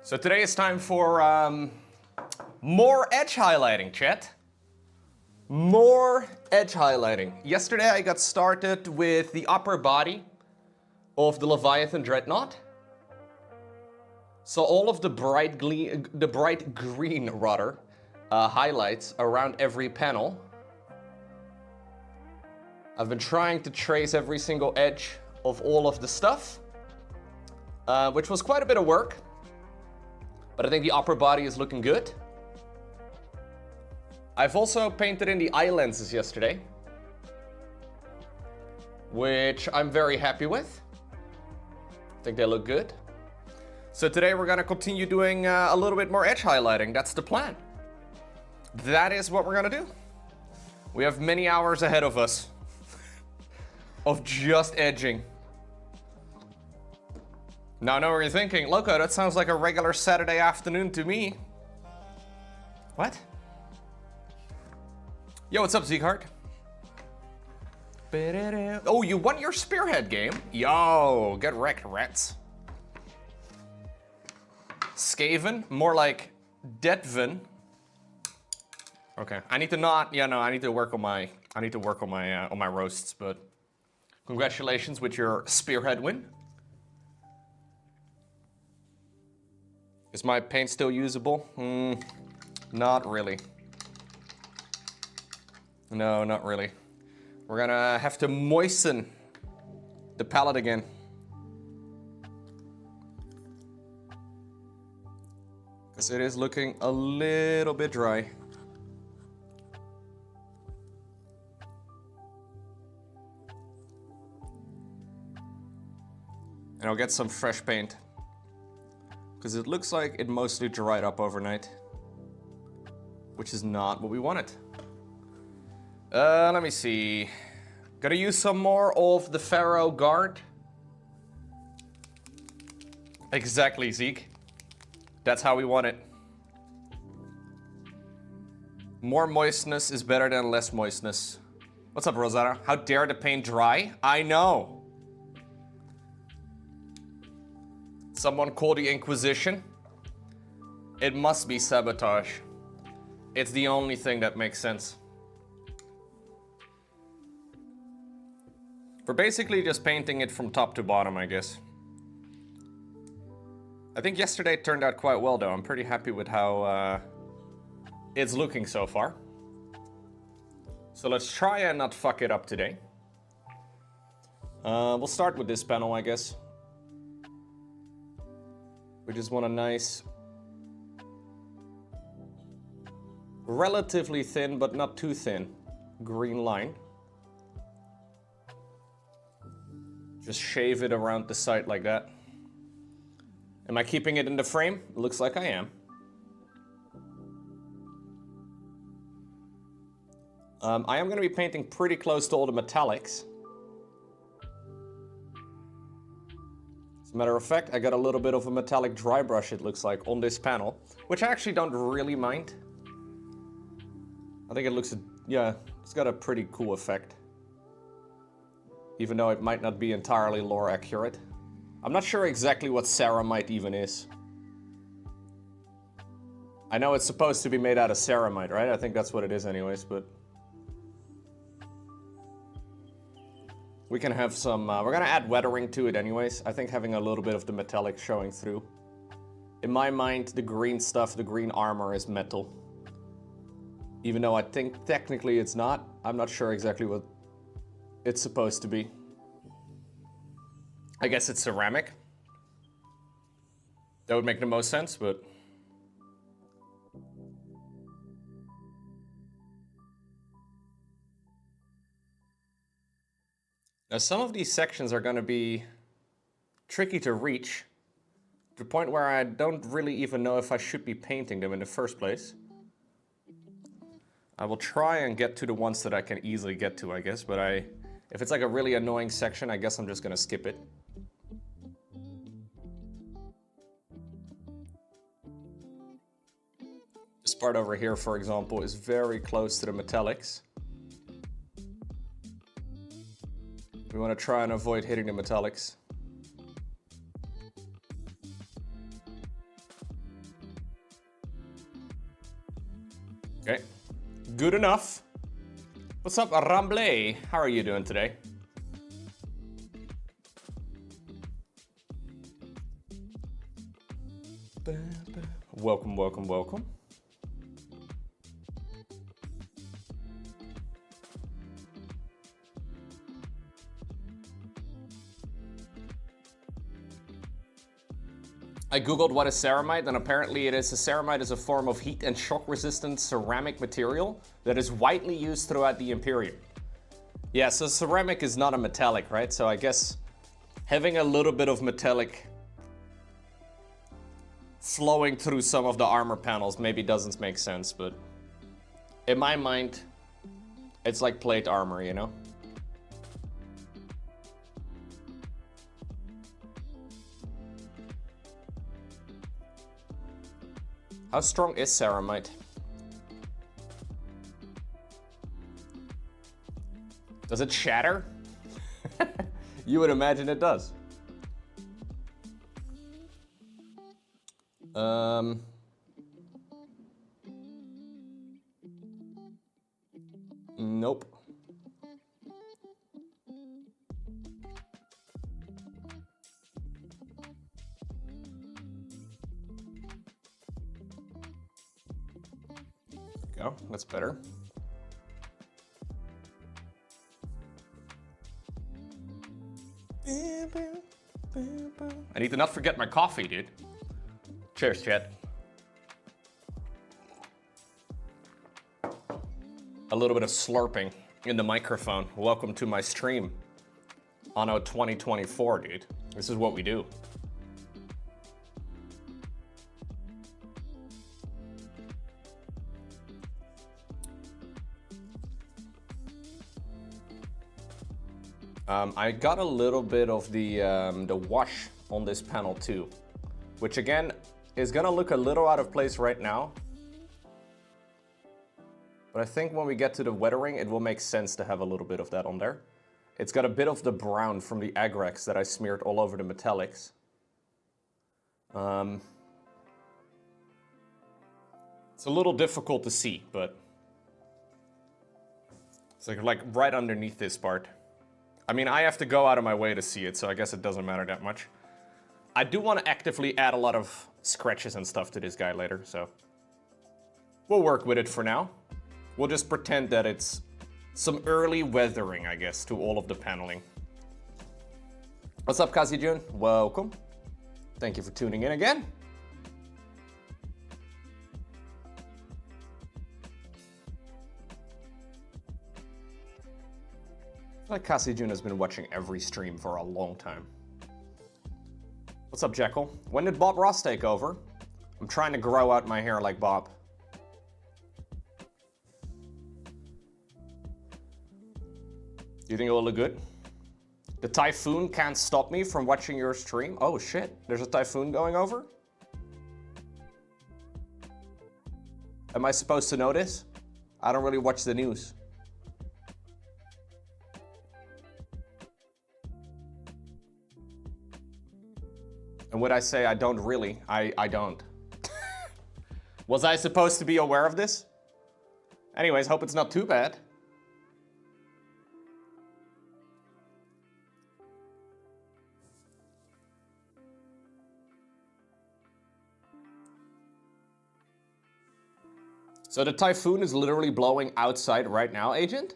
So today is time for more edge highlighting, chat. More edge highlighting. Yesterday I got started with the upper body of the Leviathan Dreadnought. So all of the bright green highlights around every panel. I've been trying to trace every single edge of all of the stuff, which was quite a bit of work. But I think the upper body is looking good. I've also painted in the eye lenses yesterday, which I'm very happy with. I think they look good. So today we're gonna continue doing a little bit more edge highlighting. That's the plan. That is what we're gonna do. We have many hours ahead of us of just edging. Now I know what you're thinking, Lowko, that sounds like a regular Saturday afternoon to me. What? Yo, what's up, Zeekhart? Oh, you won your Spearhead game? Yo, get wrecked, rats. Skaven, more like Deadvin. Okay, I need to work on my on my roasts, but congratulations with your Spearhead win. Is my paint still usable? Not really. No, not really. We're gonna have to moisten the palette again. Because it is looking a little bit dry. And I'll get some fresh paint. Because it looks like it mostly dried up overnight. Which is not what we wanted. Let me see. Gotta use some more of the Pharaoh Guard. Exactly, Zeke. That's how we want it. More moistness is better than less moistness. What's up, Rosetta? How dare the paint dry? I know. Someone call the Inquisition. It must be sabotage. It's the only thing that makes sense. We're basically just painting it from top to bottom, I guess. I think yesterday it turned out quite well, though. I'm pretty happy with how it's looking so far. So let's try and not fuck it up today. We'll start with this panel, I guess. We just want a nice, relatively thin, but not too thin, green line. Just shave it around the side like that. Am I keeping it in the frame? Looks like I am. I am going to be painting pretty close to all the metallics. As a matter of fact, I got a little bit of a metallic dry brush, it looks like, on this panel, which I actually don't really mind. I think it looks, yeah, it's got a pretty cool effect. Even though it might not be entirely lore accurate. I'm not sure exactly what ceramite even is. I know it's supposed to be made out of ceramite, right? I think that's what it is anyways, but... we can have some, we're gonna add weathering to it anyways. I think having a little bit of the metallic showing through. In my mind, the green stuff, the green armor is metal. Even though I think technically it's not. I'm not sure exactly what it's supposed to be. I guess it's ceramic. That would make the most sense, but... now, some of these sections are going to be tricky to reach, to the point where I don't really even know if I should be painting them in the first place. I will try and get to the ones that I can easily get to, I guess, but if it's like a really annoying section, I guess I'm just going to skip it. This part over here, for example, is very close to the metallics. We want to try and avoid hitting the metallics. Okay, good enough. What's up, Ramble? How are you doing today? Welcome, welcome, welcome. I googled what is ceramite, and apparently ceramite is a form of heat and shock resistant ceramic material that is widely used throughout the Imperium. Yeah, so ceramic is not a metallic, right? So I guess having a little bit of metallic flowing through some of the armor panels maybe doesn't make sense, but in my mind, it's like plate armor, you know? How strong is ceramite? Does it shatter? You would imagine it does. Nope. Go, that's better. I need to not forget my coffee, dude. Cheers, chat. A little bit of slurping in the microphone. Welcome to my stream. Anno 2024, dude. This is what we do. I got a little bit of the wash on this panel too, which again is gonna look a little out of place right now. But I think when we get to the weathering, it will make sense to have a little bit of that on there. It's got a bit of the brown from the Agrax that I smeared all over the metallics. It's a little difficult to see, but it's like right underneath this part. I mean, I have to go out of my way to see it, so I guess it doesn't matter that much. I do want to actively add a lot of scratches and stuff to this guy later, so we'll work with it for now. We'll just pretend that it's some early weathering, I guess, to all of the paneling. What's up, Kazi-jun? Welcome. Thank you for tuning in again. I feel like Kazi-jun has been watching every stream for a long time. What's up, Jekyll? When did Bob Ross take over? I'm trying to grow out my hair like Bob. Do you think it will look good? The typhoon can't stop me from watching your stream? Oh shit, there's a typhoon going over? Am I supposed to know this? I don't really watch the news. And would I say I don't really? I don't. Was I supposed to be aware of this? Anyways, hope it's not too bad. So the typhoon is literally blowing outside right now, Agent?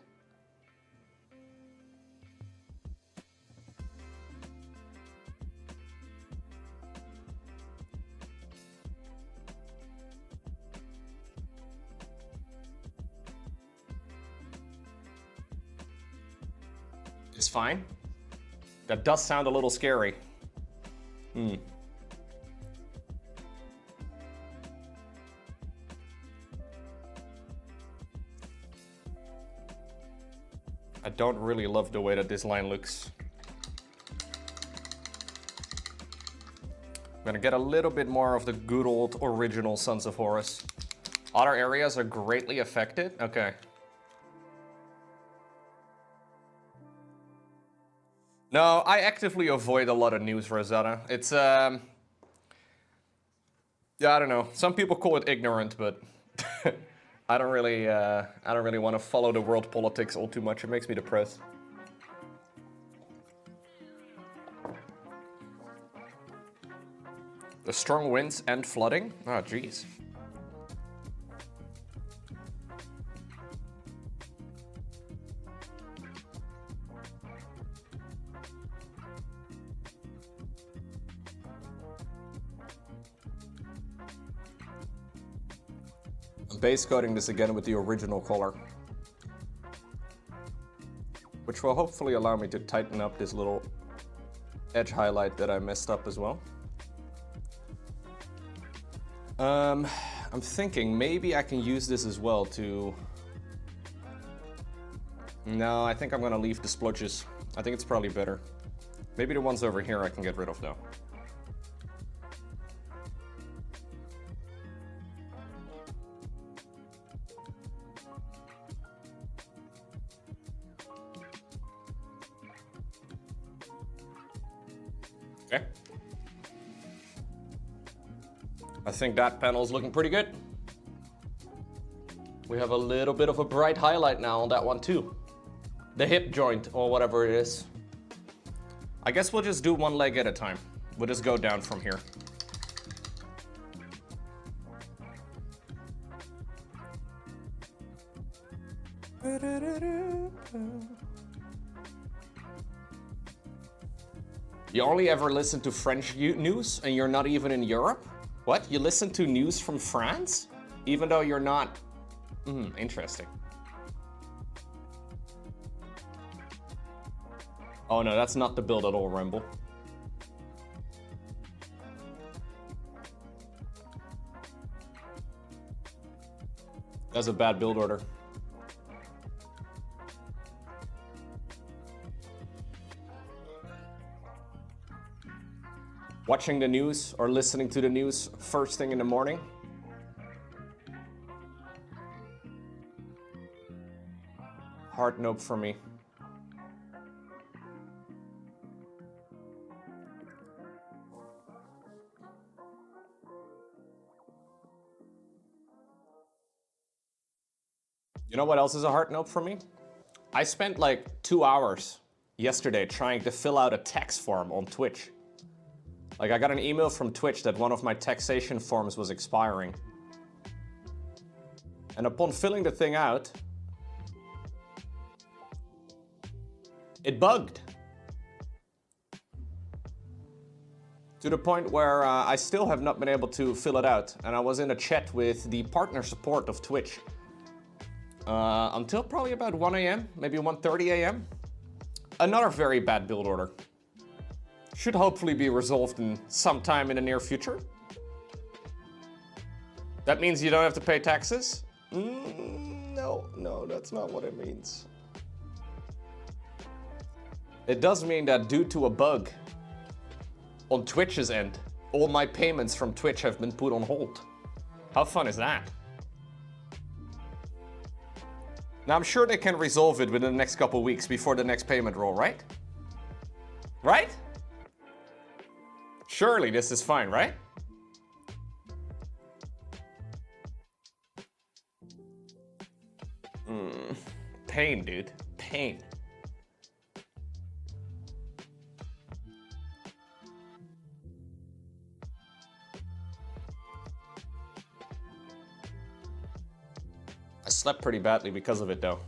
It's fine. That does sound a little scary. I don't really love the way that this line looks. I'm gonna get a little bit more of the good old original Sons of Horus. Other areas are greatly affected? Okay. No, I actively avoid a lot of news, Rosetta. It's, yeah, I don't know. Some people call it ignorant, but I don't really want to follow the world politics all too much. It makes me depressed. The strong winds and flooding? Oh, jeez. I'm base coating this again with the original color, which will hopefully allow me to tighten up this little edge highlight that I messed up as well. I'm thinking maybe I can use this as well to... No, I think I'm gonna leave the splodges. I think it's probably better. Maybe the ones over here I can get rid of though. Okay. I think that panel is looking pretty good. We have a little bit of a bright highlight now on that one too. The hip joint or whatever it is. I guess we'll just do one leg at a time. We'll just go down from here. You only ever listen to French news and you're not even in Europe? What? You listen to news from France? Even though you're not... interesting. Oh no, that's not the build at all, Rumble. That's a bad build order. Watching the news or listening to the news first thing in the morning. Hard nope for me. You know what else is a hard nope for me? I spent like 2 hours yesterday trying to fill out a tax form on Twitch. Like, I got an email from Twitch that one of my taxation forms was expiring. And upon filling the thing out, it bugged. To the point where I still have not been able to fill it out. And I was in a chat with the partner support of Twitch. Until probably about 1 AM, maybe 1:30 AM. Another very bad build order. Should hopefully be resolved in some time in the near future. That means you don't have to pay taxes? No, that's not what it means. It does mean that due to a bug on Twitch's end, all my payments from Twitch have been put on hold. How fun is that? Now I'm sure they can resolve it within the next couple weeks before the next payment roll, right? Right? Surely this is fine, right? Pain, dude. Pain. I slept pretty badly because of it, though.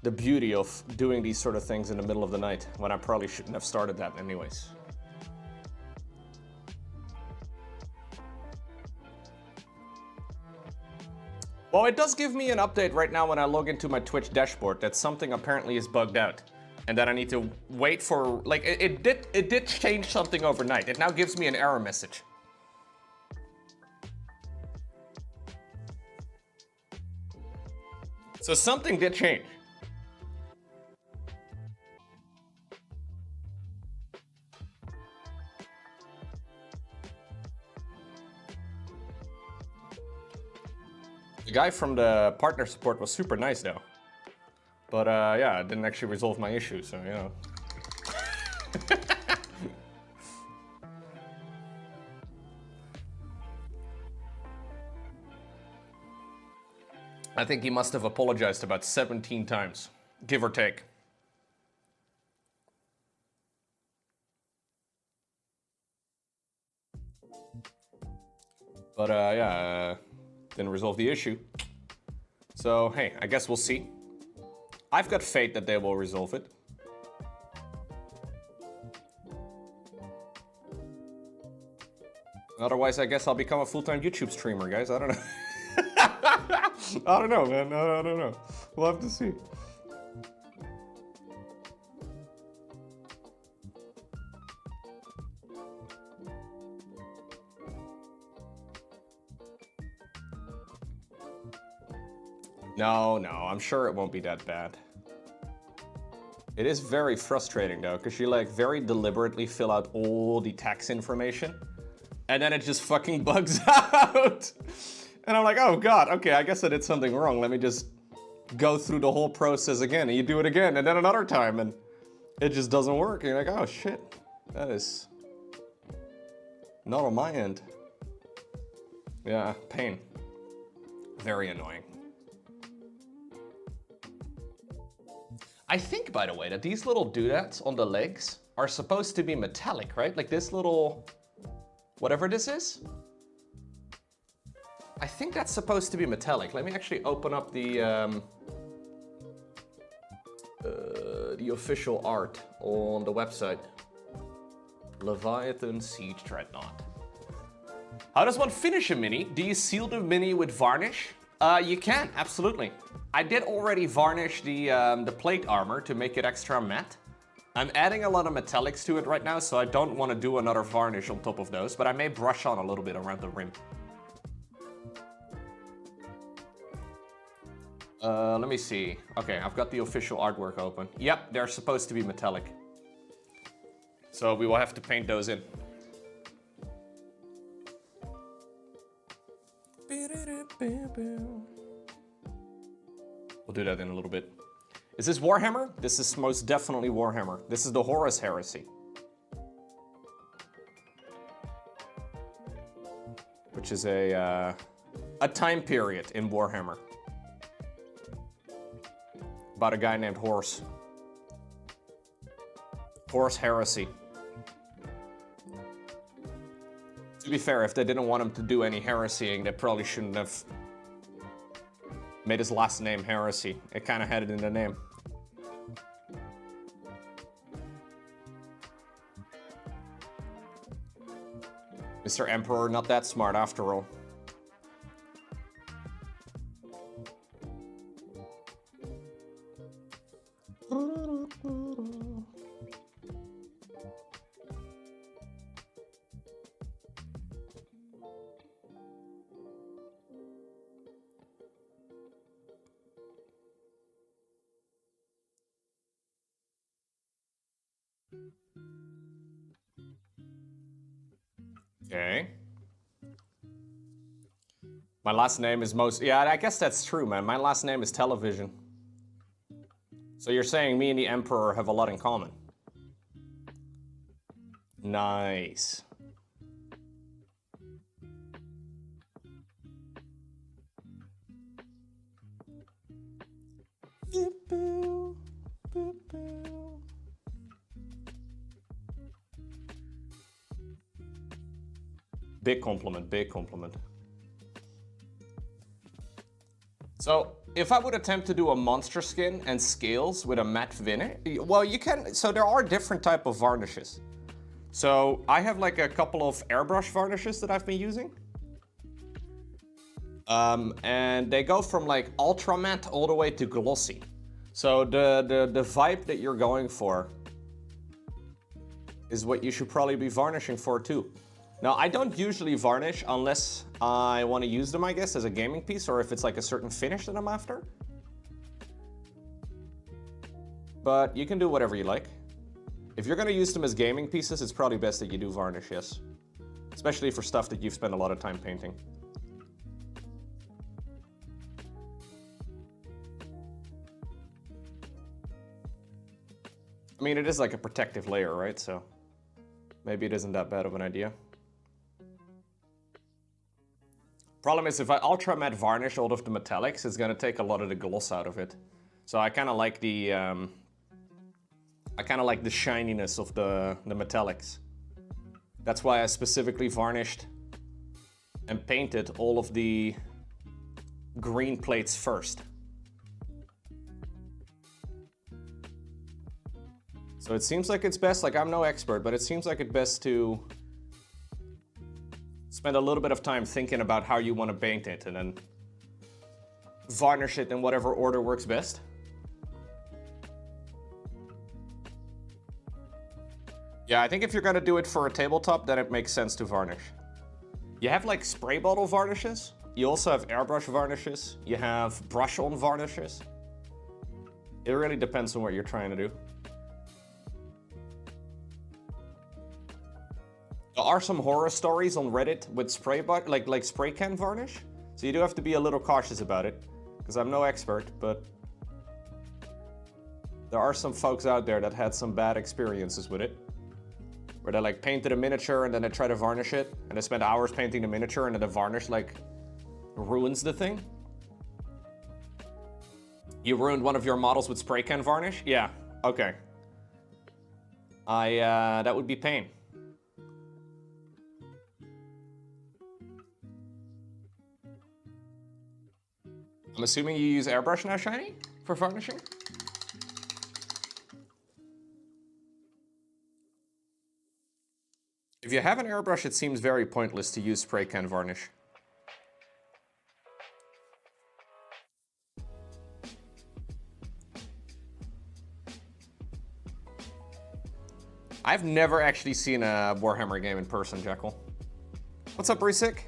The beauty of doing these sort of things in the middle of the night, when I probably shouldn't have started that anyways. Well, it does give me an update right now when I log into my Twitch dashboard that something apparently is bugged out. And that I need to wait for, like, it did change something overnight. It now gives me an error message. So something did change. The guy from the partner support was super nice though. But yeah, it didn't actually resolve my issue, so you know. I think he must have apologized about 17 times, give or take. But yeah, didn't resolve the issue. So hey, I guess we'll see. I've got faith that they will resolve it. Otherwise, I guess I'll become a full-time YouTube streamer, guys. I don't know. I don't know, man. I don't know. We'll have to see. No, I'm sure it won't be that bad. It is very frustrating though, because you like very deliberately fill out all the tax information, and then it just fucking bugs out. And I'm like, oh god, okay, I guess I did something wrong. Let me just go through the whole process again, and you do it again, and then another time, and it just doesn't work. And you're like, oh shit, that is not on my end. Yeah, pain. Very annoying. I think, by the way, that these little doodads on the legs are supposed to be metallic, right? Like this little, whatever this is. I think that's supposed to be metallic. Let me actually open up the official art on the website. Leviathan Siege Dreadnought. How does one finish a mini? Do you seal the mini with varnish? You can, absolutely. I did already varnish the plate armor to make it extra matte. I'm adding a lot of metallics to it right now, so I don't want to do another varnish on top of those, but I may brush on a little bit around the rim. Let me see. Okay, I've got the official artwork open. Yep, they're supposed to be metallic. So we will have to paint those in. We'll do that in a little bit. Is this Warhammer? This is most definitely Warhammer. This is the Horus Heresy. Which is a time period in Warhammer. About a guy named Horus. Horus Heresy. To be fair, if they didn't want him to do any heresying, they probably shouldn't have made his last name Heresy. It kind of had it in the name. Mr. Emperor, not that smart after all. Okay. My last name is most... Yeah, I guess that's true, man. My last name is Television. So you're saying me and the Emperor have a lot in common. Nice. Big compliment, big compliment. So, if I would attempt to do a monster skin and scales with a matte vinyl, well, you can, so there are different type of varnishes. So, I have like a couple of airbrush varnishes that I've been using. And they go from like ultra matte all the way to glossy. So the vibe that you're going for is what you should probably be varnishing for too. Now, I don't usually varnish unless I want to use them, I guess, as a gaming piece, or if it's like a certain finish that I'm after. But you can do whatever you like. If you're going to use them as gaming pieces, it's probably best that you do varnish, yes. Especially for stuff that you've spent a lot of time painting. I mean, it is like a protective layer, right? So maybe it isn't that bad of an idea. Problem is, if I ultra matte varnish all of the metallics, it's gonna take a lot of the gloss out of it. So I kind of like the shininess of the metallics. That's why I specifically varnished and painted all of the green plates first. So it seems like it's best, like I'm no expert, but it seems like it's best to spend a little bit of time thinking about how you want to paint it and then varnish it in whatever order works best. Yeah, I think if you're gonna do it for a tabletop, then it makes sense to varnish. You have like spray bottle varnishes. You also have airbrush varnishes. You have brush-on varnishes. It really depends on what you're trying to do. There are some horror stories on Reddit with spray can varnish. So you do have to be a little cautious about it, because I'm no expert, but there are some folks out there that had some bad experiences with it. Where they like painted a miniature and then they try to varnish it, and they spend hours painting the miniature and then the varnish like ruins the thing. You ruined one of your models with spray can varnish? Yeah, okay. That would be pain. I'm assuming you use airbrush now, Shiny, for varnishing? If you have an airbrush, it seems very pointless to use spray can varnish. I've never actually seen a Warhammer game in person, Jekyll. What's up, Brisick?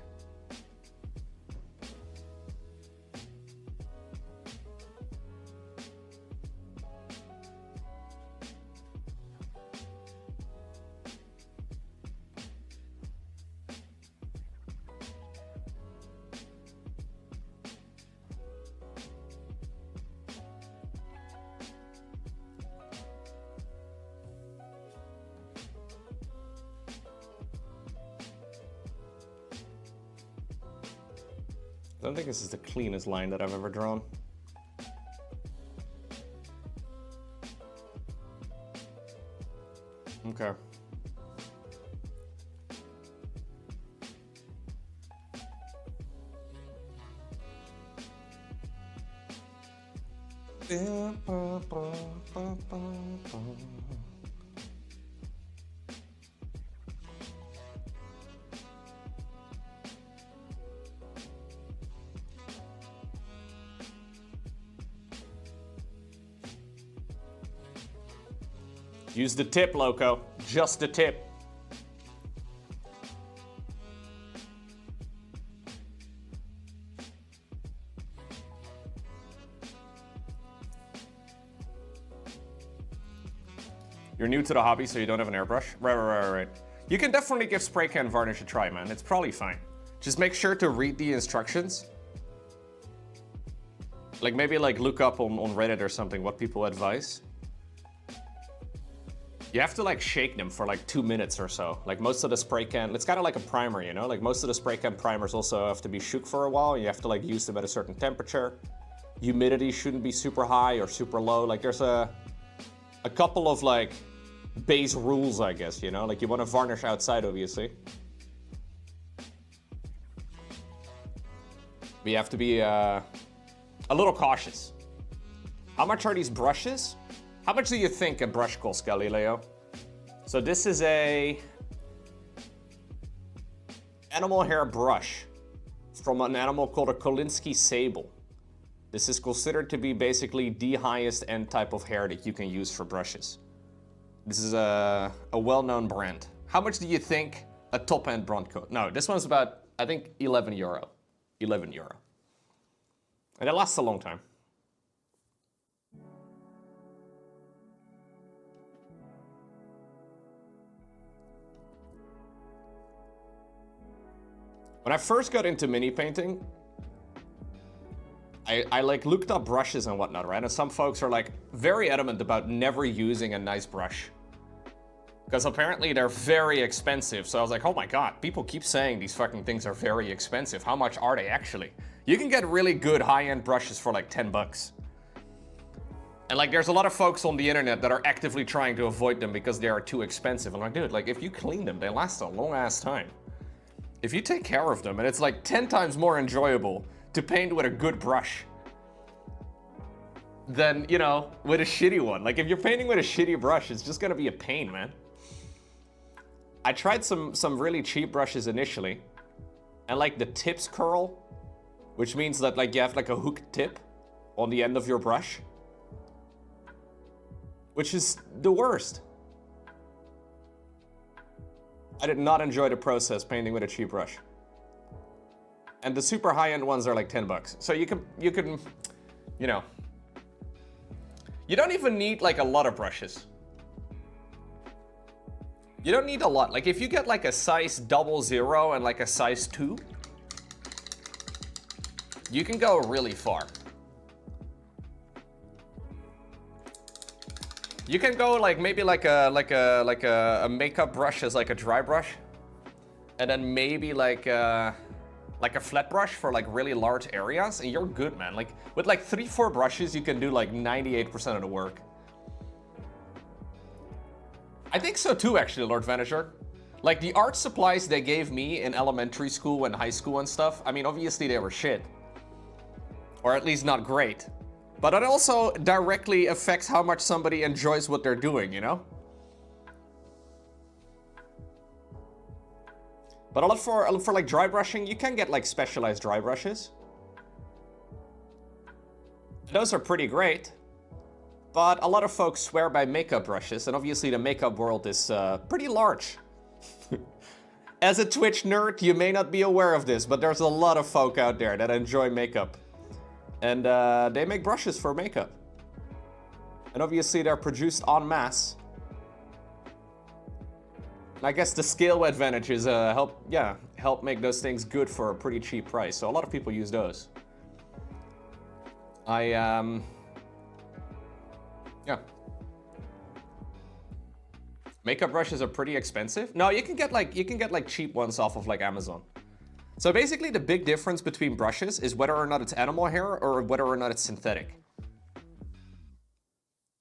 I don't think this is the cleanest line that I've ever drawn. Okay. Use the tip, Lowko. Just the tip. You're new to the hobby, so you don't have an airbrush? Right. You can definitely give spray can varnish a try, man. It's probably fine. Just make sure to read the instructions. Like maybe like look up on Reddit or something what people advise. You have to like shake them for like 2 minutes or so. Like most of the spray can, it's kind of like a primer, you know? Like most of the spray can primers also have to be shook for a while. You have to like use them at a certain temperature. Humidity shouldn't be super high or super low. Like there's a couple of like base rules, I guess, you know? Like you want to varnish outside, obviously. But you have to be a little cautious. How much are these brushes? How much do you think a brush costs, Galileo? So this is a animal hair brush from an animal called a Kolinsky sable. This is considered to be basically the highest end type of hair that you can use for brushes. This is a well-known brand. How much do you think a top-end brand costs? No, this one's about, I think, 11 euro. 11 euro. And it lasts a long time. When I first got into mini painting, I like looked up brushes and whatnot, right? And some folks are like very adamant about never using a nice brush. Because apparently they're very expensive. So I was like, oh my god, people keep saying these fucking things are very expensive. How much are they actually? You can get really good high-end brushes for like 10 bucks. And like there's a lot of folks on the internet that are actively trying to avoid them because they are too expensive. I'm like, dude, like if you clean them, they last a long ass time. If you take care of them, and it's like 10 times more enjoyable to paint with a good brush than, you know, with a shitty one. Like if you're painting with a shitty brush, it's just gonna be a pain, man. I tried some really cheap brushes initially, and like the tips curl, which means that like you have like a hooked tip on the end of your brush, which is the worst. I did not enjoy the process painting with a cheap brush. And the super high-end ones are like 10 bucks. So you can, you know, you don't even need like a lot of brushes. You don't need a lot. Like if you get like a size 00 and like a size 2, you can go really far. You can go like maybe like a makeup brush as like a dry brush, and then maybe like a flat brush for like really large areas, and you're good, man. Like with like 3-4 brushes, you can do like 98% of the work. I think so too, actually, Lord Vanisher. Like the art supplies they gave me in elementary school and high school and stuff, I mean, obviously they were shit. Or at least not great. But it also directly affects how much somebody enjoys what they're doing, you know? But a lot for like dry brushing, you can get like specialized dry brushes. Those are pretty great. But a lot of folks swear by makeup brushes, and obviously the makeup world is pretty large. As a Twitch nerd, you may not be aware of this, but there's a lot of folk out there that enjoy makeup. And they make brushes for makeup. And obviously they're produced en masse. And I guess the scale advantages help make those things good for a pretty cheap price. So a lot of people use those. Yeah. Makeup brushes are pretty expensive. No, you can get like cheap ones off of like Amazon. So basically the big difference between brushes is whether or not it's animal hair or whether or not it's synthetic.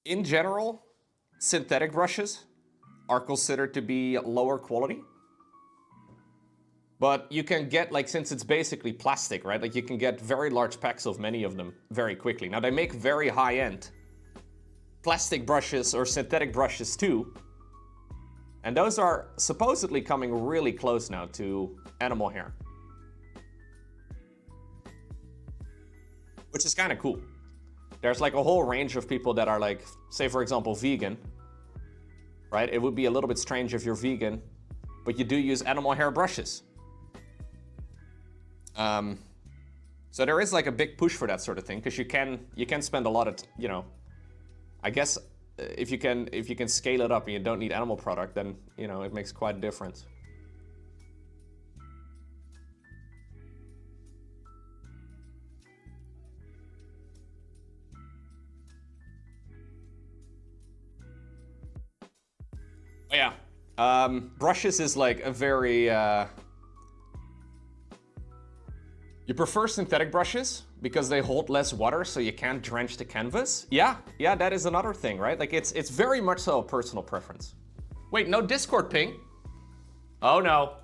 In general, synthetic brushes are considered to be lower quality. But you can get, like, since it's basically plastic, right? Like you can get very large packs of many of them very quickly. Now they make very high-end plastic brushes or synthetic brushes too. And those are supposedly coming really close now to animal hair. Which is kind of cool. There's like a whole range of people that are like, say for example, vegan, right? It would be a little bit strange if you're vegan, but you do use animal hair brushes. So there is like a big push for that sort of thing, because you can spend a lot of, you know, I guess if you can scale it up and you don't need animal product, then, you know, it makes quite a difference. Oh, yeah. Brushes is like a very... You prefer synthetic brushes because they hold less water, so you can't drench the canvas? Yeah, that is another thing, right? Like it's very much so a personal preference. Wait, no Discord ping? Oh no.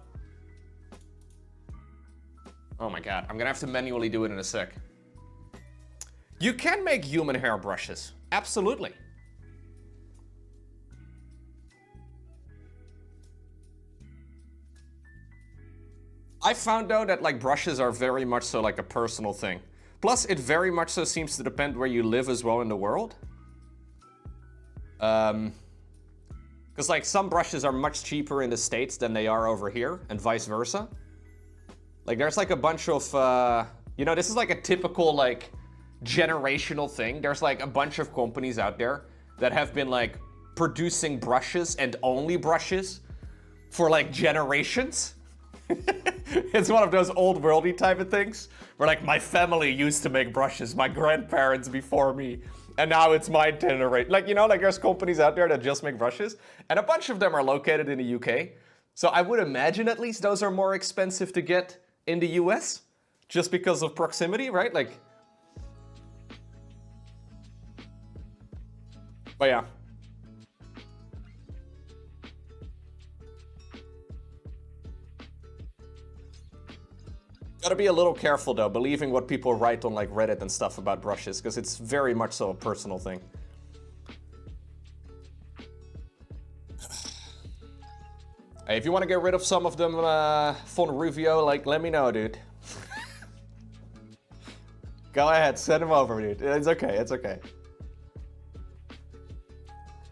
Oh my god, I'm gonna have to manually do it in a sec. You can make human hair brushes, absolutely. I found out that like brushes are very much so like a personal thing. Plus, it very much so seems to depend where you live as well in the world. Because like some brushes are much cheaper in the States than they are over here, and vice versa. Like there's like a bunch of, you know, this is like a typical like generational thing. There's like a bunch of companies out there that have been like producing brushes and only brushes for like generations. It's one of those old worldy type of things where like my family used to make brushes, my grandparents before me, And now it's my itinerary. Like, you know, like there's companies out there that just make brushes, and a bunch of them are located in the UK. So I would imagine at least those are more expensive to get in the US, just because of proximity, right? Like, but yeah. Gotta be a little careful though, believing what people write on like Reddit and stuff about brushes, because it's very much so a personal thing. Hey, if you want to get rid of some of them, Von Ruvio, like, let me know, dude. Go ahead, send them over, dude. It's okay, it's okay.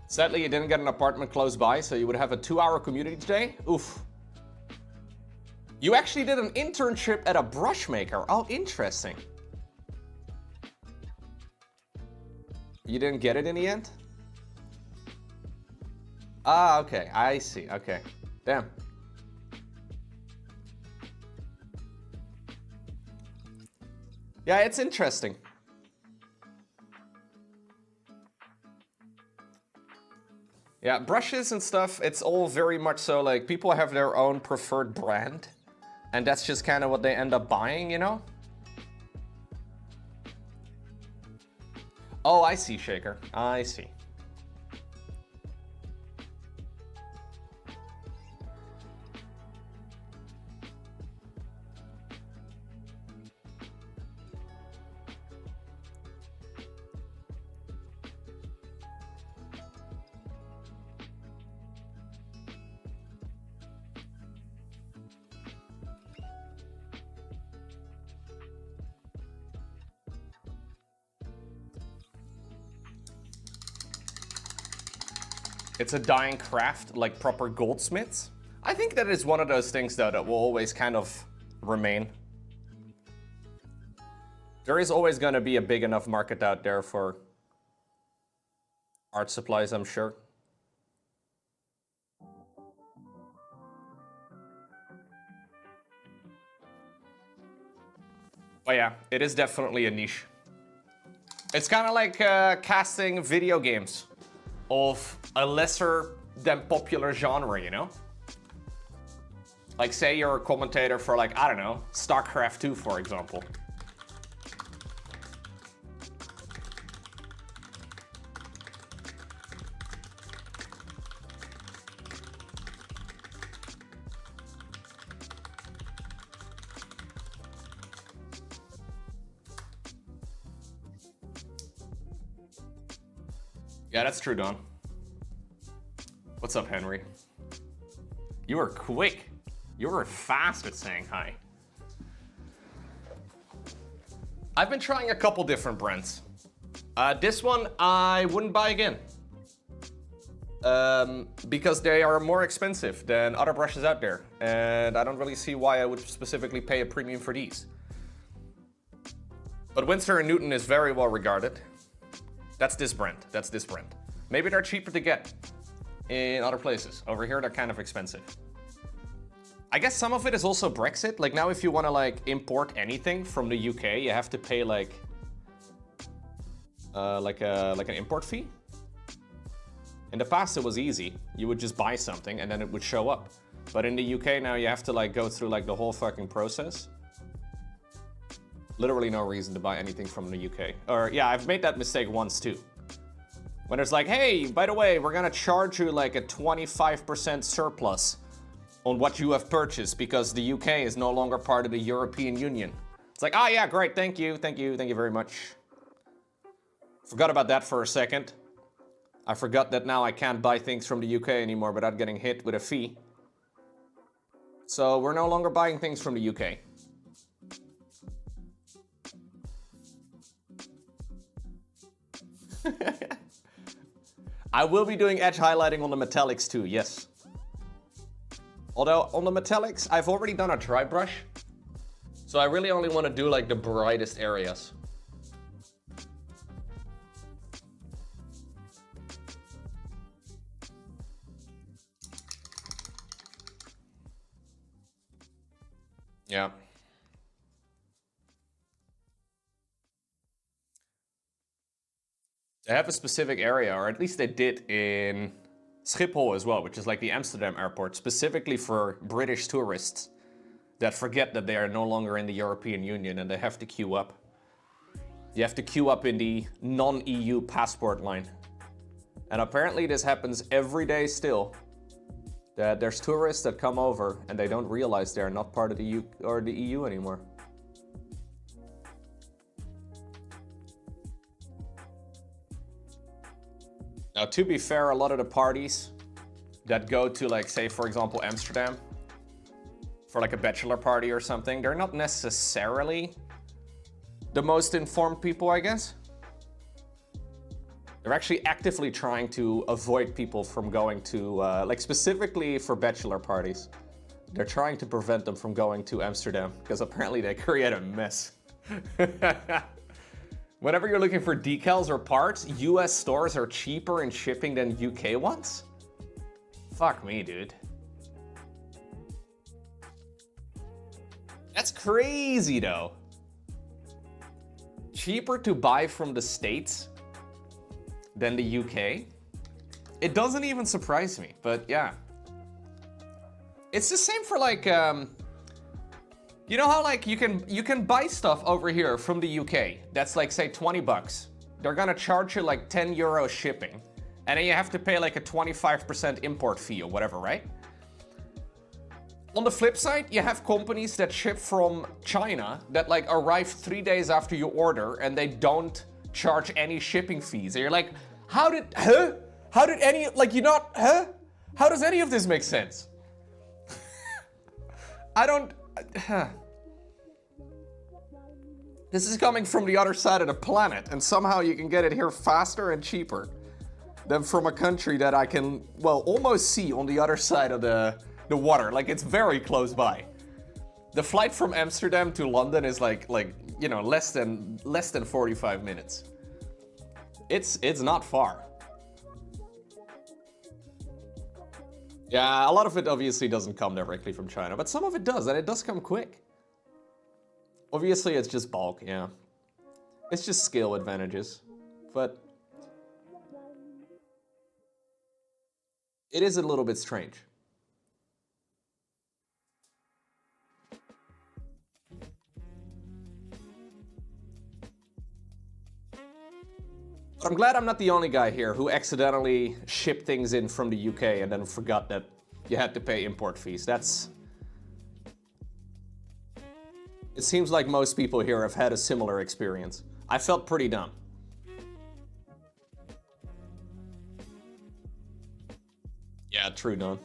Sadly, you didn't get an apartment close by, so you would have a 2-hour commute each day? Oof. You actually did an internship at a brush maker. Oh, interesting. You didn't get it in the end? Ah, okay. I see. Okay. Damn. Yeah, it's interesting. Yeah, brushes and stuff, it's all very much so like people have their own preferred brand. And that's just kind of what they end up buying, you know? Oh, I see, Shaker. I see. It's a dying craft, like proper goldsmiths. I think that is one of those things, though, that will always kind of remain. There is always going to be a big enough market out there for art supplies, I'm sure. But yeah, it is definitely a niche. It's kind of like casting video games of a lesser than popular genre, you know? Like, say you're a commentator for, like, I don't know, StarCraft 2, for example. Yeah, that's true, Don. What's up, Henry? You were quick. You were fast at saying hi. I've been trying a couple different brands. This one I wouldn't buy again. Because they are more expensive than other brushes out there. And I don't really see why I would specifically pay a premium for these. But Winsor & Newton is very well regarded. That's this brand. That's this brand. Maybe they're cheaper to get in other places. Over here, they're kind of expensive. I guess some of it is also Brexit. Like now, if you want to like import anything from the UK, you have to pay like an import fee. In the past, it was easy. You would just buy something and then it would show up. But in the UK now, you have to like go through like the whole fucking process. Literally no reason to buy anything from the UK. Or yeah, I've made that mistake once too. When it's like, hey, by the way, we're gonna charge you like a 25% surplus on what you have purchased because the UK is no longer part of the European Union. It's like, oh yeah, great, thank you very much. Forgot about that for a second. I forgot that now I can't buy things from the UK anymore without getting hit with a fee. So we're no longer buying things from the UK. I will be doing edge highlighting on the metallics too, yes. Although on the metallics, I've already done a dry brush. So I really only want to do like the brightest areas. Yeah. They have a specific area, or at least they did in Schiphol as well, which is like the Amsterdam airport, specifically for British tourists that forget that they are no longer in the European Union and they have to queue up. You have to queue up in the non-EU passport line. And apparently this happens every day still. That there's tourists that come over and they don't realize they're not part of the EU anymore. Now, to be fair, a lot of the parties that go to, like, say, for example, Amsterdam, for like a bachelor party or something, they're not necessarily the most informed people, I guess. They're actually actively trying to avoid people from going to, like specifically for bachelor parties. They're trying to prevent them from going to Amsterdam because apparently they create a mess. Whenever you're looking for decals or parts, US stores are cheaper in shipping than UK ones? Fuck me, dude. That's crazy, though. Cheaper to buy from the States than the UK? It doesn't even surprise me, but yeah. It's the same for like, you know how like you can buy stuff over here from the UK that's like, say, 20 bucks. They're gonna charge you like 10 euros shipping. And then you have to pay like a 25% import fee or whatever, right? On the flip side, you have companies that ship from China that like arrive 3 days after you order and they don't charge any shipping fees. And you're like, how did any, like, you not, How does any of this make sense? I don't, This is coming from the other side of the planet, and somehow you can get it here faster and cheaper than from a country that I can, well, almost see on the other side of the water. Like, it's very close by. The flight from Amsterdam to London is like you know, less than 45 minutes. It's not far. Yeah, a lot of it obviously doesn't come directly from China, but some of it does, and it does come quick. Obviously, it's just bulk, yeah. It's just scale advantages, but it is a little bit strange. But I'm glad I'm not the only guy here who accidentally shipped things in from the UK and then forgot that you had to pay import fees. It seems like most people here have had a similar experience. I felt pretty dumb. Yeah, true, Don.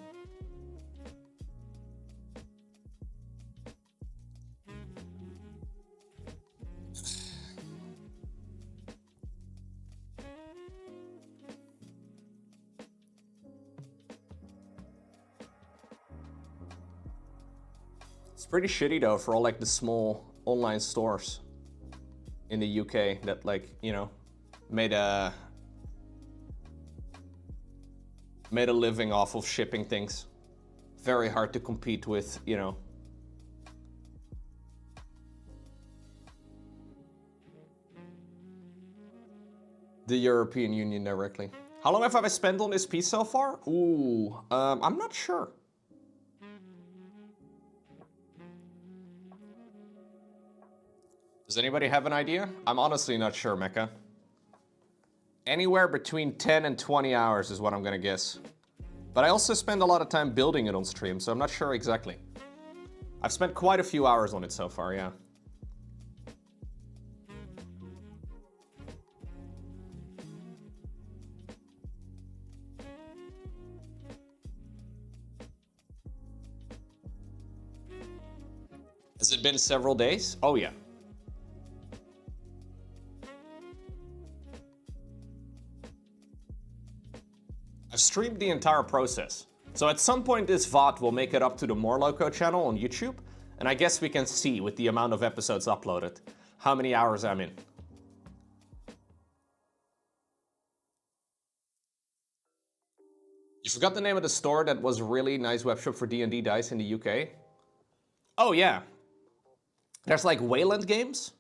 It's pretty shitty though for all like the small online stores in the UK that, like, you know, made a living off of shipping things. Very hard to compete with, you know, the European Union directly. How long have I spent on this piece so far? Ooh, I'm not sure. Does anybody have an idea? I'm honestly not sure, Mecca. Anywhere between 10 and 20 hours is what I'm gonna guess. But I also spend a lot of time building it on stream, so I'm not sure exactly. I've spent quite a few hours on it so far, yeah. Has it been several days? Oh yeah. I've streamed the entire process. So at some point this VOD will make it up to the Lowko channel on YouTube, and I guess we can see with the amount of episodes uploaded how many hours I'm in. You forgot the name of the store that was a really nice webshop for D&D dice in the UK? Oh yeah. There's like Wayland Games.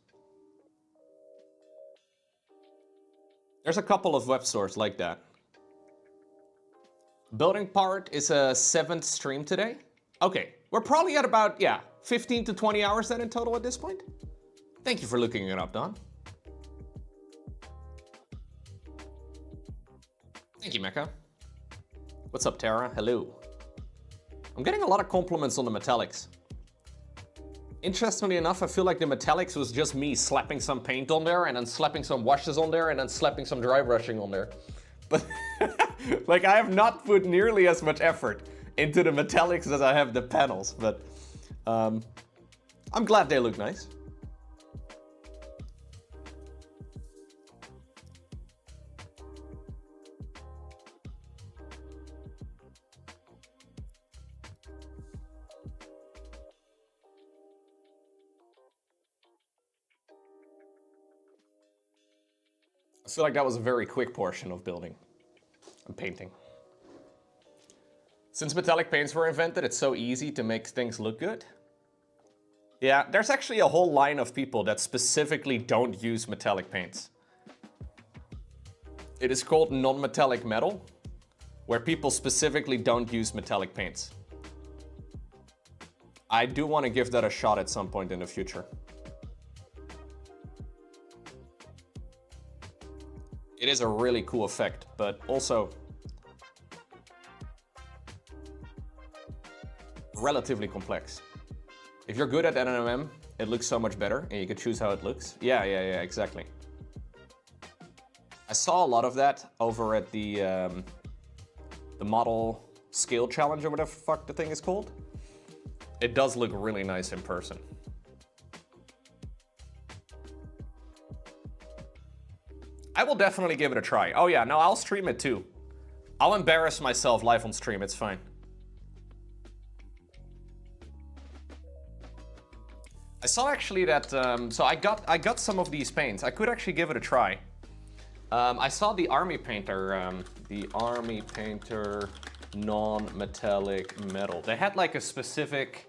There's a couple of web stores like that. Building part is a 7th stream today. Okay, we're probably at about, yeah, 15 to 20 hours then in total at this point. Thank you for looking it up, Don. Thank you, Mecha. What's up, Tara? Hello. I'm getting a lot of compliments on the metallics. Interestingly enough, I feel like the metallics was just me slapping some paint on there and then slapping some washes on there and then slapping some dry brushing on there. But like I have not put nearly as much effort into the metallics as I have the panels, but I'm glad they look nice. I feel like that was a very quick portion of building and painting. Since metallic paints were invented, it's so easy to make things look good. Yeah, there's actually a whole line of people that specifically don't use metallic paints. It is called non-metallic metal, where people specifically don't use metallic paints. I do want to give that a shot at some point in the future. It is a really cool effect, but also relatively complex. If you're good at NMM, it looks so much better and you can choose how it looks. Yeah, exactly. I saw a lot of that over at the model scale challenge or whatever the fuck the thing is called. It does look really nice in person. I will definitely give it a try. Oh yeah, no, I'll stream it too. I'll embarrass myself live on stream, it's fine. I saw actually that, so I got some of these paints. I could actually give it a try. I saw the Army Painter non-metallic metal. They had like a specific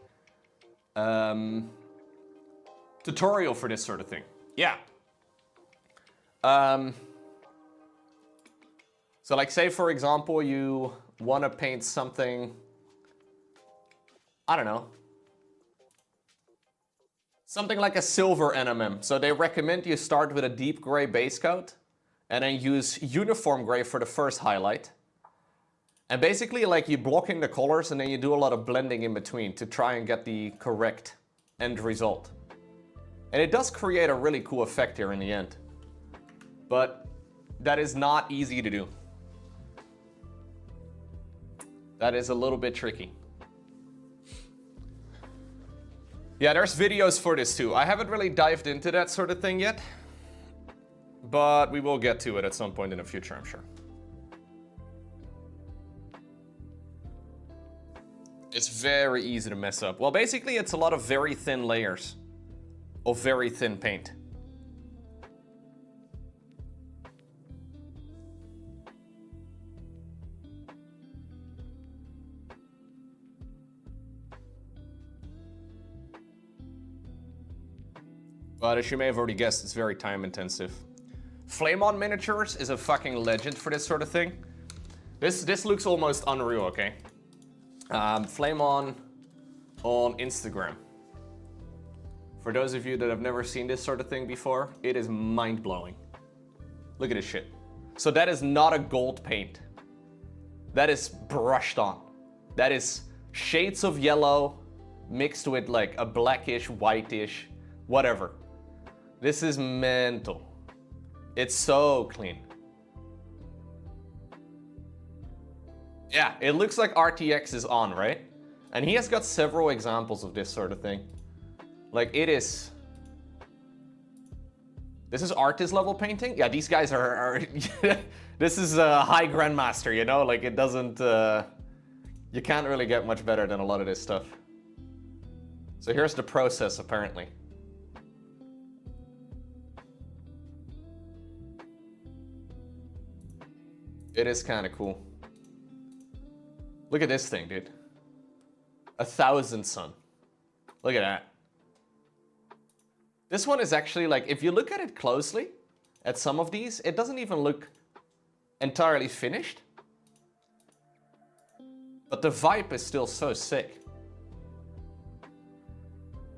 tutorial for this sort of thing. Yeah. So like say for example you want to paint something, I don't know, something like a silver NMM. So they recommend you start with a deep gray base coat and then use uniform gray for the first highlight. And basically like you block in the colors and then you do a lot of blending in between to try and get the correct end result. And it does create a really cool effect here in the end. But that is not easy to do. That is a little bit tricky. Yeah, there's videos for this too. I haven't really dived into that sort of thing yet, but we will get to it at some point in the future, I'm sure. It's very easy to mess up. Well, basically it's a lot of very thin layers of very thin paint. But as you may have already guessed, it's very time intensive. Flame On Miniatures is a fucking legend for this sort of thing. This looks almost unreal, okay? Flame On Instagram. For those of you that have never seen this sort of thing before, it is mind-blowing. Look at this shit. So that is not a gold paint. That is brushed on. That is shades of yellow mixed with like a blackish, whitish, whatever. This is mental. It's so clean. Yeah, it looks like RTX is on, right? And he has got several examples of this sort of thing. Like it is... This is artist level painting? Yeah, these guys are this is a high grandmaster, you know? Like it doesn't... You can't really get much better than a lot of this stuff. So here's the process, apparently. It is kind of cool. Look at this thing, dude. 1000 sun. Look at that. This one is actually like, if you look at it closely, at some of these. It doesn't even look entirely finished. But the vibe is still so sick.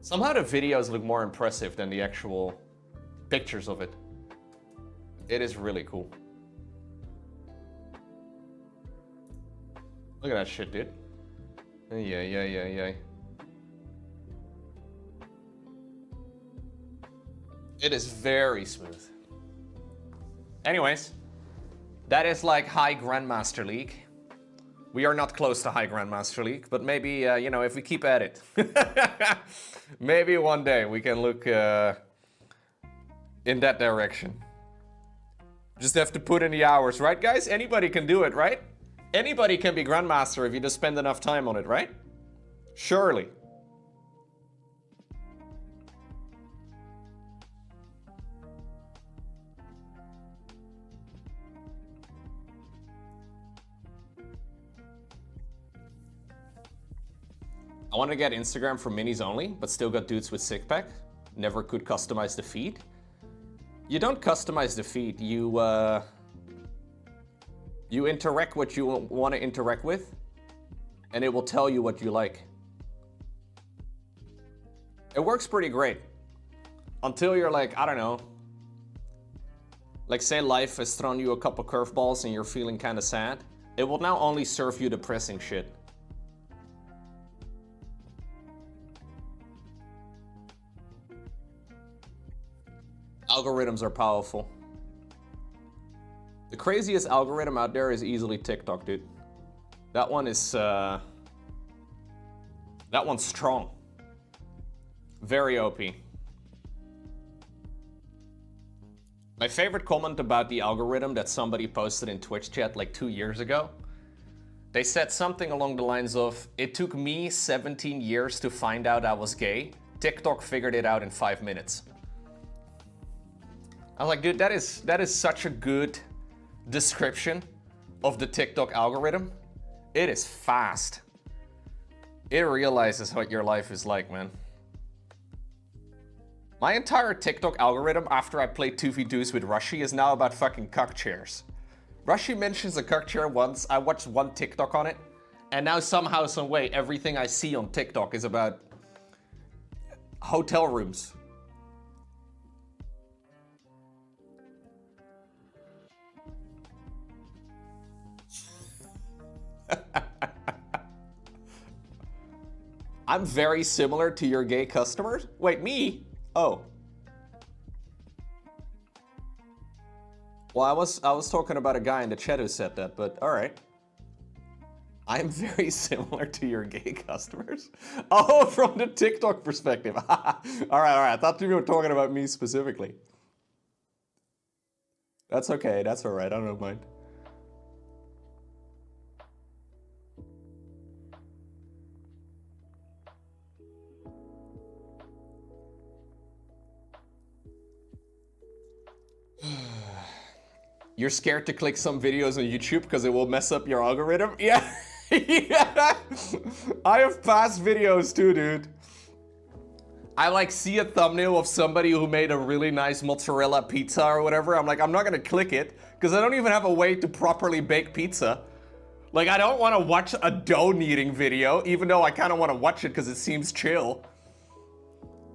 Somehow the videos look more impressive than the actual pictures of it. It is really cool. Look at that shit, dude. Yeah. It is very smooth. Anyways, that is like high Grandmaster League. We are not close to high Grandmaster League, but maybe, you know, if we keep at it, maybe one day we can look in that direction. Just have to put in the hours, right, guys? Anybody can do it, right? Anybody can be Grandmaster if you just spend enough time on it, right? Surely. I want to get Instagram for minis only, but still got dudes with sick pack. Never could customize the feed. You don't customize the feed. You interact what you want to interact with, and it will tell you what you like. It works pretty great. Until you're like, I don't know. Like say life has thrown you a couple curveballs and you're feeling kind of sad. It will now only serve you depressing shit. Algorithms are powerful. The craziest algorithm out there is easily TikTok, dude. That one is, that one's strong. Very OP. My favorite comment about the algorithm that somebody posted in Twitch chat like 2 years ago. They said something along the lines of, it took me 17 years to find out I was gay. TikTok figured it out in 5 minutes. I was like, dude, that is such a good description of the TikTok algorithm. It is fast. It realizes what your life is like, man. My entire TikTok algorithm after I played 2v2s with Rushy is now about fucking cuck chairs. Rushy mentions a cuck chair once, I watched one TikTok on it, and now somehow, some way, everything I see on TikTok is about hotel rooms. I'm very similar to your gay customers? Wait, me? Oh. Well, I was talking about a guy in the chat who said that, but all right. I'm very similar to your gay customers? Oh, from the TikTok perspective. All right. I thought you were talking about me specifically. That's okay. That's all right. I don't mind. You're scared to click some videos on YouTube because it will mess up your algorithm? Yeah. Yeah. I have past videos too, dude. I like see a thumbnail of somebody who made a really nice mozzarella pizza or whatever. I'm like, I'm not gonna click it because I don't even have a way to properly bake pizza. Like, I don't want to watch a dough kneading video, even though I kind of want to watch it because it seems chill.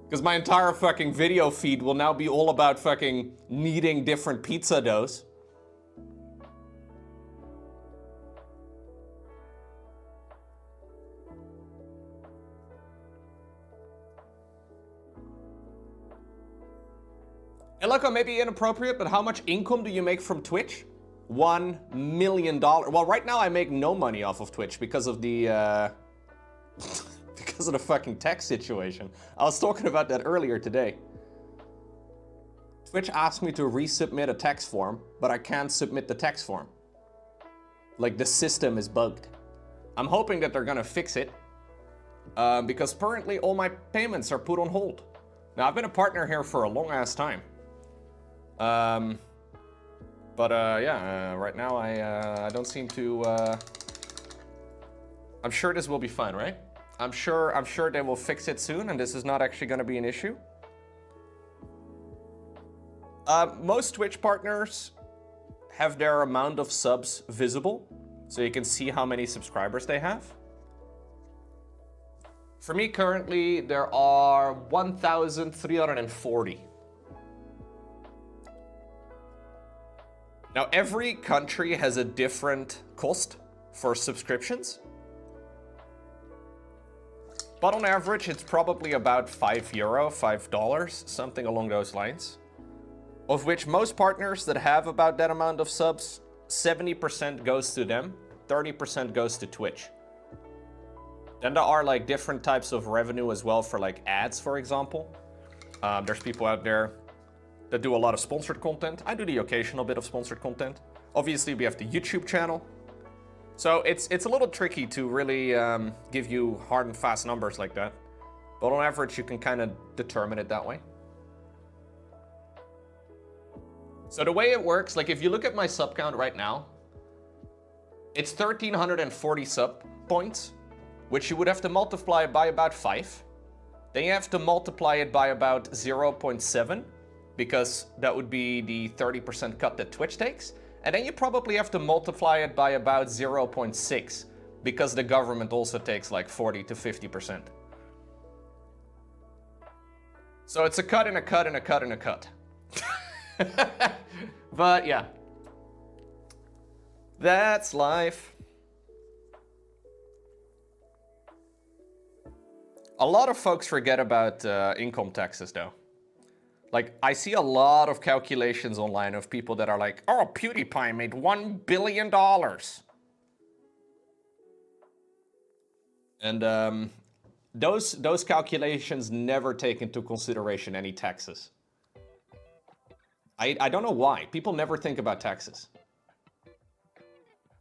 Because my entire fucking video feed will now be all about fucking kneading different pizza doughs. And Lowko, maybe inappropriate, but how much income do you make from Twitch? $1 million. Well, right now I make no money off of Twitch because of the because of the fucking tax situation. I was talking about that earlier today. Twitch asked me to resubmit a tax form, but I can't submit the tax form. Like, the system is bugged. I'm hoping that they're gonna fix it because currently all my payments are put on hold. Now, I've been a partner here for a long ass time. Yeah, right now I don't seem to, I'm sure this will be fine, right? I'm sure they will fix it soon and this is not actually gonna be an issue. Most Twitch partners have their amount of subs visible, so you can see how many subscribers they have. For me, currently, there are 1,340. Now, every country has a different cost for subscriptions. But on average, it's probably about €5, $5, something along those lines. Of which most partners that have about that amount of subs, 70% goes to them, 30% goes to Twitch. Then there are like different types of revenue as well for like ads, for example. There's people out there that do a lot of sponsored content. I do the occasional bit of sponsored content. Obviously, we have the YouTube channel. So it's a little tricky to really give you hard and fast numbers like that. But on average, you can kind of determine it that way. So the way it works, like if you look at my sub count right now, it's 1,340 sub points, which you would have to multiply by about 5. Then you have to multiply it by about 0.7, because that would be the 30% cut that Twitch takes. And then you probably have to multiply it by about 0.6, because the government also takes like 40 to 50%. So it's a cut and a cut and a cut and a cut. But yeah, that's life. A lot of folks forget about income taxes though. Like, I see a lot of calculations online of people that are like, oh, PewDiePie made $1 billion. And those calculations never take into consideration any taxes. I don't know why. People never think about taxes.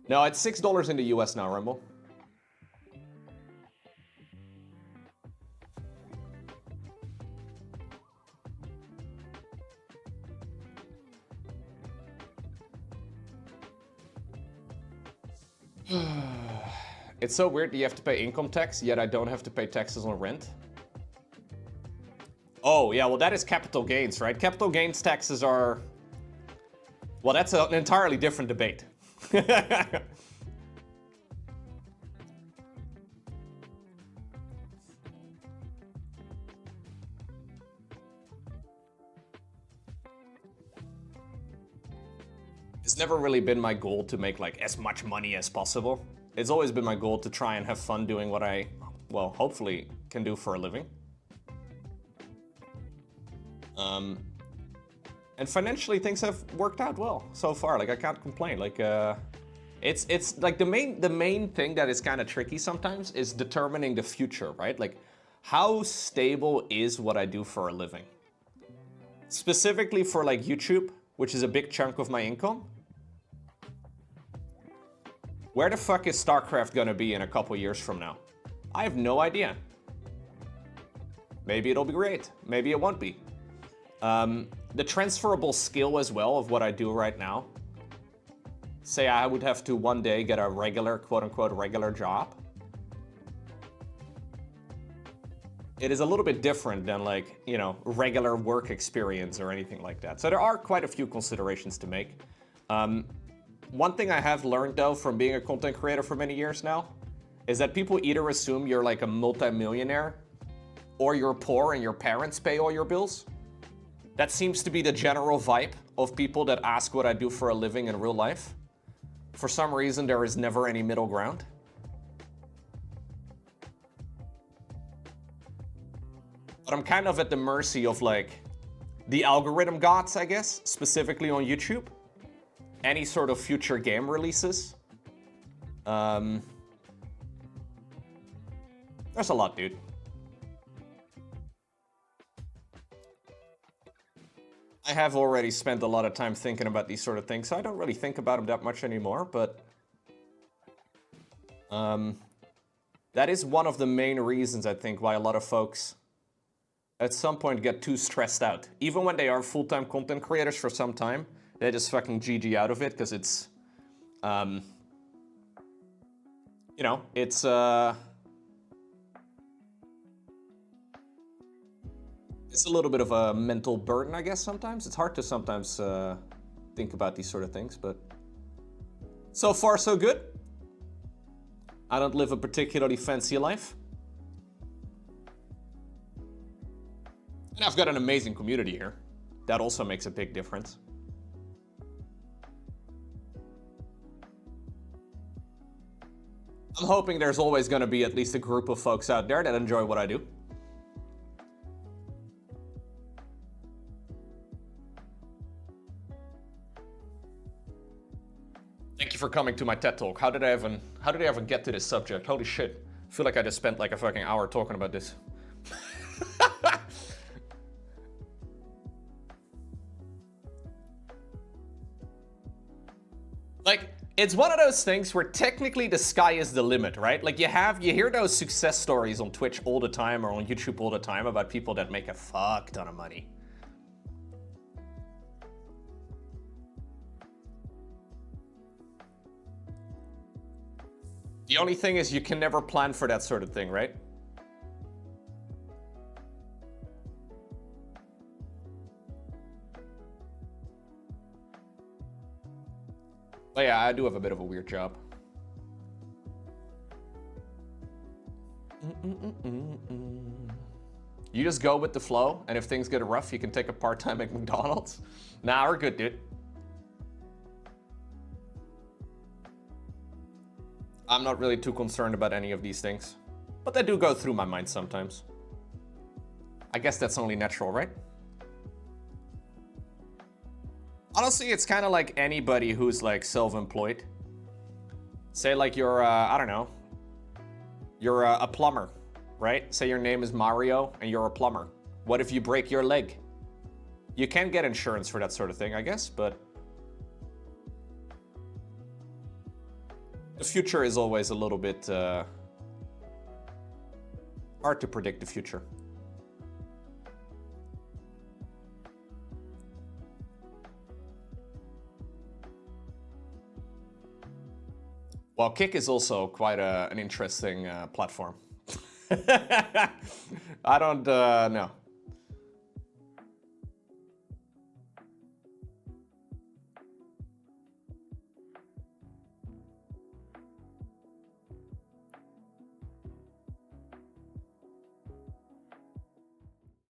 No, it's $6 in the US now, Rumble. It's so weird that you have to pay income tax, yet I don't have to pay taxes on rent. Oh, yeah, well, that is capital gains, right? Capital gains taxes are... Well, that's an entirely different debate. It's never really been my goal to make, like, as much money as possible. It's always been my goal to try and have fun doing what I, well, hopefully can do for a living. And financially, things have worked out well so far. Like, I can't complain. Like, it's like the main thing that is kind of tricky sometimes is determining the future, right? Like, how stable is what I do for a living? Specifically for like YouTube, which is a big chunk of my income. Where the fuck is StarCraft gonna be in a couple years from now? I have no idea. Maybe it'll be great. Maybe it won't be. The transferable skill as well of what I do right now. Say I would have to one day get a regular, quote unquote, regular job. It is a little bit different than like, you know, regular work experience or anything like that. So there are quite a few considerations to make. One thing I have learned though from being a content creator for many years now is that people either assume you're like a multi-millionaire or you're poor and your parents pay all your bills. That seems to be the general vibe of people that ask what I do for a living in real life. For some reason, there is never any middle ground. But I'm kind of at the mercy of like the algorithm gods, I guess, specifically on YouTube. Any sort of future game releases. There's a lot, dude. I have already spent a lot of time thinking about these sort of things, so I don't really think about them that much anymore, but that is one of the main reasons, I think, why a lot of folks at some point get too stressed out. Even when they are full-time content creators for some time, they just fucking GG out of it, because it's, you know, It's a little bit of a mental burden, I guess, sometimes. It's hard to sometimes think about these sort of things, but so far so good. I don't live a particularly fancy life. And I've got an amazing community here. That also makes a big difference. I'm hoping there's always going to be at least a group of folks out there that enjoy what I do. Thank you for coming to my TED Talk. How did I even get to this subject? Holy shit. I feel like I just spent like a fucking hour talking about this. Like, it's one of those things where technically the sky is the limit, right? Like you hear those success stories on Twitch all the time or on YouTube all the time about people that make a fuck ton of money. The only thing is you can never plan for that sort of thing, right? But yeah, I do have a bit of a weird job. You just go with the flow, and if things get rough, you can take a part-time at McDonald's. Nah, we're good, dude. I'm not really too concerned about any of these things, but they do go through my mind sometimes. I guess that's only natural, right? Honestly, it's kind of like anybody who's like self-employed. Say like you're, I don't know, you're a plumber, right? Say your name is Mario and you're a plumber. What if you break your leg? You can get insurance for that sort of thing, I guess, but the future is always a little bit hard to predict the future. Well, Kick is also quite an interesting platform. I don't know.